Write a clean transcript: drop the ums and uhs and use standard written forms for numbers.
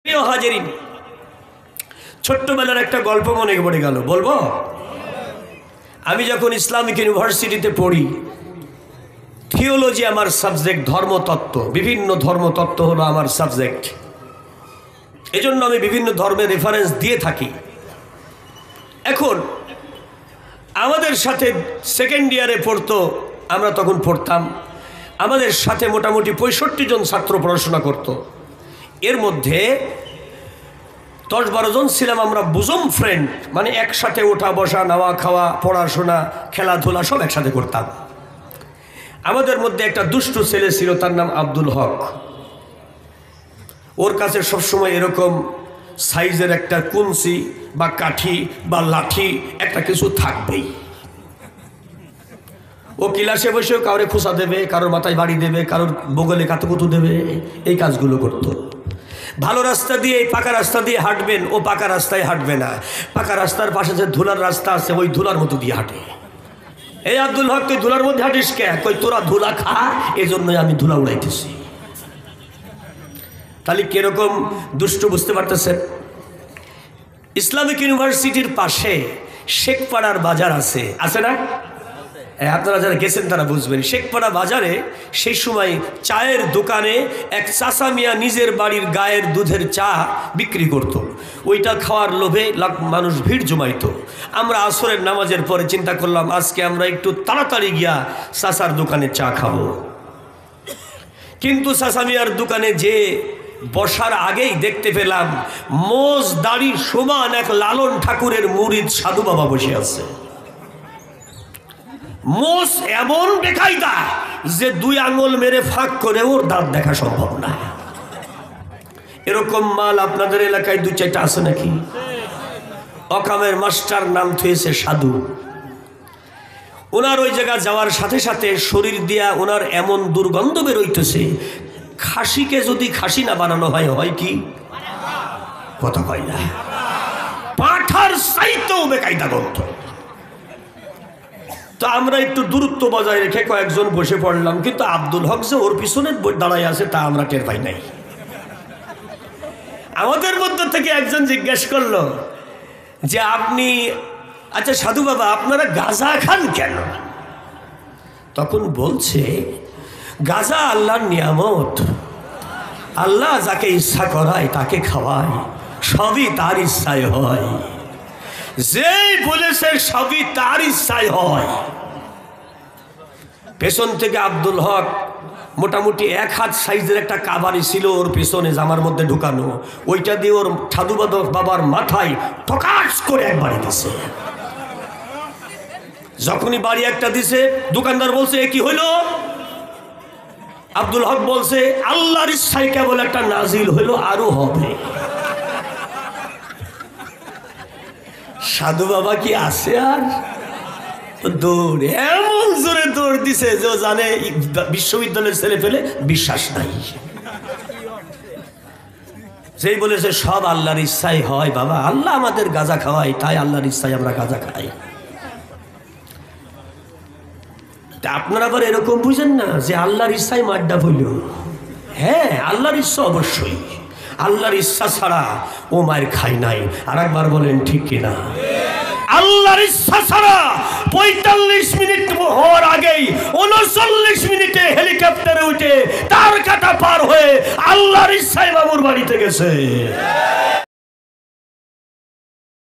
প্রিয় হাজিরিন, ছোট্টবেলার একটা গল্প মনে পড়ে গেল, বলবো? আমি যখন ইসলামিক ইউনিভার্সিটিতে পড়ি, থিওলজি আমার সাবজেক্ট, ধর্মতত্ত্ব, বিভিন্ন ধর্মতত্ত্ব হলো আমার সাবজেক্ট। এজন্য আমি বিভিন্ন ধর্মের রেফারেন্স দিয়ে থাকি। এখন আমাদের সাথে সেকেন্ড ইয়ারে পড়তো, আমরা তখন পড়তাম, আমাদের সাথে মোটামুটি 65 জন ছাত্র পড়াশোনা করত। এর মধ্যে 10-12 জন ছিলাম আমরা বুজম ফ্রেন্ড, মানে একসাথে ওঠা বসা, নাওয়া খাওয়া, পড়াশোনা, খেলাধুলা সব একসাথে করতাম। আমাদের মধ্যে একটা দুষ্টু ছেলে ছিল, তার নাম আব্দুল হক। ওর কাছে সবসময় এরকম সাইজের একটা কুঞ্চি বা কাঠি বা লাঠি একটা কিছু থাকবেই। ও ক্লাসে বসেও কাউরে খোঁচা দেবে, কারোর মাথায় বাড়ি দেবে, কারোর বগলে কাতুকুতু দেবে, এই কাজগুলো করতো। ভালো রাস্তা দিয়ে, পাকা রাস্তা দিয়ে হাঁটবেন, ও পাকা রাস্তায় হাঁটবে না, পাকা রাস্তার পাশে যে ধুলার রাস্তা আছে ওই ধুলার মতো দিয়ে হাঁটে। এই আব্দুল হক, তুই ধুলার মধ্যে হাঁটিস কে? কই তোরা ধুলা খা, এই জন্যই আমি ধুলা উড়াইতেছি। তাহলে কিরকম দুষ্ট বুঝতে পারতেছেন? ইসলামিক ইউনিভার্সিটির পাশে শেখপাড়ার বাজার আছে, আছে না? আপনারা যারা গেছেন তারা বুঝবেন। শেখপাড়া বাজারে সেই সময় চায়ের দোকানে এক চাচা মিয়া নিজের বাড়ির গায়ের দুধের চা বিক্রি করত। ওইটা খাওয়ার লোভে মানুষ ভিড় জমাইতো। আমরা আসরের নামাজের পরে চিন্তা করলাম, আজকে আমরা একটু তাড়াতাড়ি গিয়া চাচার দোকানে চা খাবো। কিন্তু চাচা মিয়ার দোকানে যে বসার আগেই দেখতে পেলাম মোজ দাড়ি সমান এক লালন ঠাকুরের মুরিদ সাধু বাবা বসে আছে। মোষ এমন বেকায়দা যে 2 আঙুল মেরে ফাঁক করে ওর দাঁত দেখা সম্ভব না। এরকম মাল আপনাদের এলাকায় 2-4টা আছে নাকি? অকামের মাস্টার নাম থুয়েছে সাধু। ওনার ওই জায়গা যাওয়ার সাথে সাথে শরীর দিয়া ওনার এমন দুর্গন্ধ বেরোইতেছে, খাসিকে যদি খাসি না বানানো হয়, হয় কি? কথা কয় না, পাঠার চাইতেও বেকায়দা গন্ধ। তো আমরা একটু দূরত্ব বজায় রেখে কয়েকজন বসে পড়লাম, কিন্তু আব্দুল হক যে ওর পিছনে দাঁড়ায় আছে তা আমরা টের পাই নাই। আমাদের মধ্যে থেকে একজন জিজ্ঞেস করলো যে, আপনি, আচ্ছা সাধু বাবা, আপনারা গাঁজা খান কেন? তখন বলছে, গাঁজা আল্লাহর নিয়ামত, আল্লাহ যাকে ইচ্ছা করায় তাকে খাওয়ায়, সবই তার ইচ্ছায় হয়। যেই বলেছে সবই তার ইচ্ছায় হয়। পেছন থেকে আব্দুল হক মোটামুটি 1 হাত সাইজের একটা কাবারি ছিল ওর পেছনে জামার মধ্যে ঢুকানো, ওইটা দিয়ে ওর সাধু বাবার মাথায় ঠকাস করে একবারই দিছে। যখনই বাড়ি একটা দিছে, দোকানদার বলছে, এ কি হইল? আব্দুল হক বলছে, আল্লাহর ইচ্ছায় কেবল একটা নাজিল হইল, আরো হবে। সাধু বাবা কি আছে আর? দৌড় এমন জোরে দৌড় দিছে যে জানে বিশ্ববিদ্যালয়ের ছেলে ফেলে বিশ্বাস নাই। যেই বলেছে সব আল্লাহর ইচ্ছাই হয়, বাবা আল্লাহ আমাদের গাঁজা খাওয়াই, তাই আল্লাহর ইচ্ছায় আমরা গাঁজা খাই। আপনারা আবার এরকম বুঝেন না যে আল্লাহর ইচ্ছায় মাড্ডা হইল। হ্যাঁ, আল্লাহর ইচ্ছা অবশ্যই, আল্লাহর ইচ্ছা ছাড়া ও মায়ের খাই নাই। আর একবার বলেন ঠিক কিনা? আল্লাহর ইচ্ছা ছাড়া 45 মিনিট হওয়ার আগেই 39 মিনিটে হেলিকপ্টারে উঠে তার কাটা পার হয়ে আল্লাহর ইচ্ছায় বাবুর বাড়িতে গেছে।